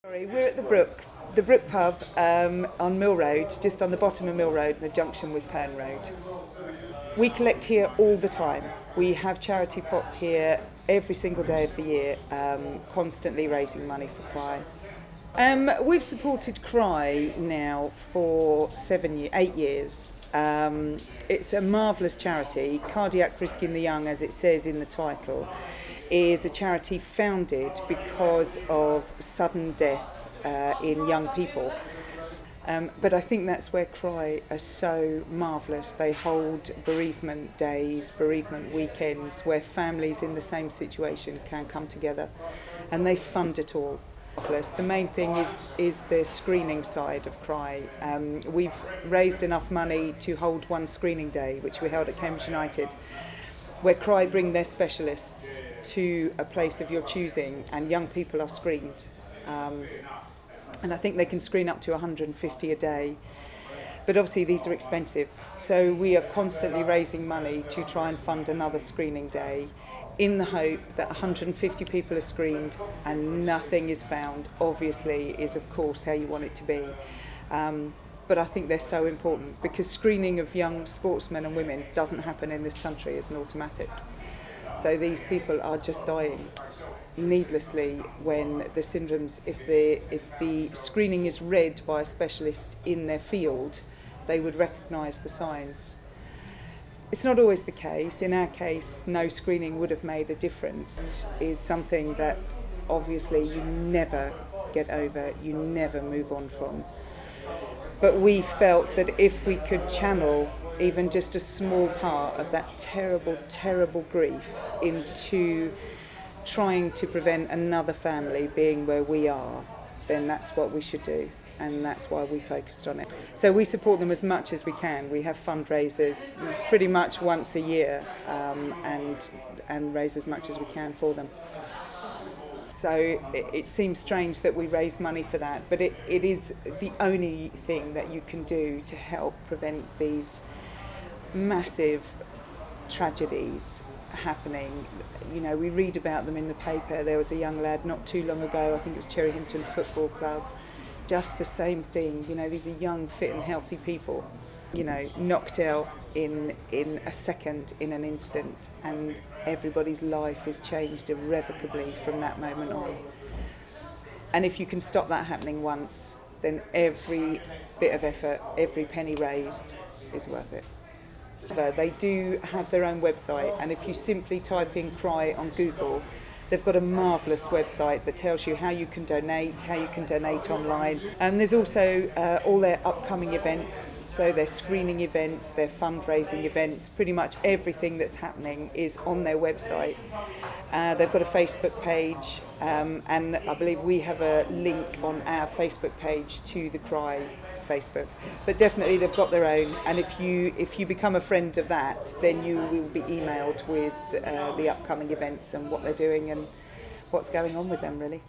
Sorry, we're at the Brook Pub on Mill Road, just on the bottom of Mill Road, the junction with Pern Road. We collect here all the time. We have charity pots here every single day of the year, constantly raising money for Cry. We've supported Cry now for 8 years. It's a marvellous charity. Cardiac Risk in the Young, as it says in the title, is a charity founded because of sudden death in young people. But I think that's where Cry are so marvellous. They hold bereavement days, bereavement weekends, where families in the same situation can come together, and they fund it all. The main thing is the screening side of Cry. We've raised enough money to hold one screening day, which we held at Cambridge United, where Cry bring their specialists to a place of your choosing and young people are screened. And I think they can screen up to 150 a day. But obviously these are expensive. So we are constantly raising money to try and fund another screening day in the hope that 150 people are screened and nothing is found. Obviously is of course how you want it to be. But I think they're so important because screening of young sportsmen and women doesn't happen in this country as an automatic. So these people are just dying needlessly when the syndromes, if the screening is read by a specialist in their field, they would recognise the signs. It's not always the case. In our case, no screening would have made a difference. It is something that obviously you never get over, you never move on from. But we felt that if we could channel even just a small part of that terrible, terrible grief into trying to prevent another family being where we are, then that's what we should do. And that's why we focused on it. So we support them as much as we can. We have fundraisers pretty much once a year and raise as much as we can for them. So it seems strange that we raise money for that, but it is the only thing that you can do to help prevent these massive tragedies happening. You know, we read about them in the paper. There was a young lad not too long ago, I think it was Cherry Hinton Football Club, just the same thing. You know, these are young, fit and healthy people, you know, knocked out in a second, in an instant, and everybody's life is changed irrevocably from that moment on. And if you can stop that happening once, then every bit of effort, every penny raised is worth it. They do have their own website, and if you simply type in Cry on Google, they've got a marvellous website that tells you how you can donate online. And there's also all their upcoming events, so their screening events, their fundraising events, pretty much everything that's happening is on their website. They've got a Facebook page, and I believe we have a link on our Facebook page to the Cry Facebook. But definitely they've got their own, and if you become a friend of that, then you will be emailed with the upcoming events and what they're doing and what's going on with them, really.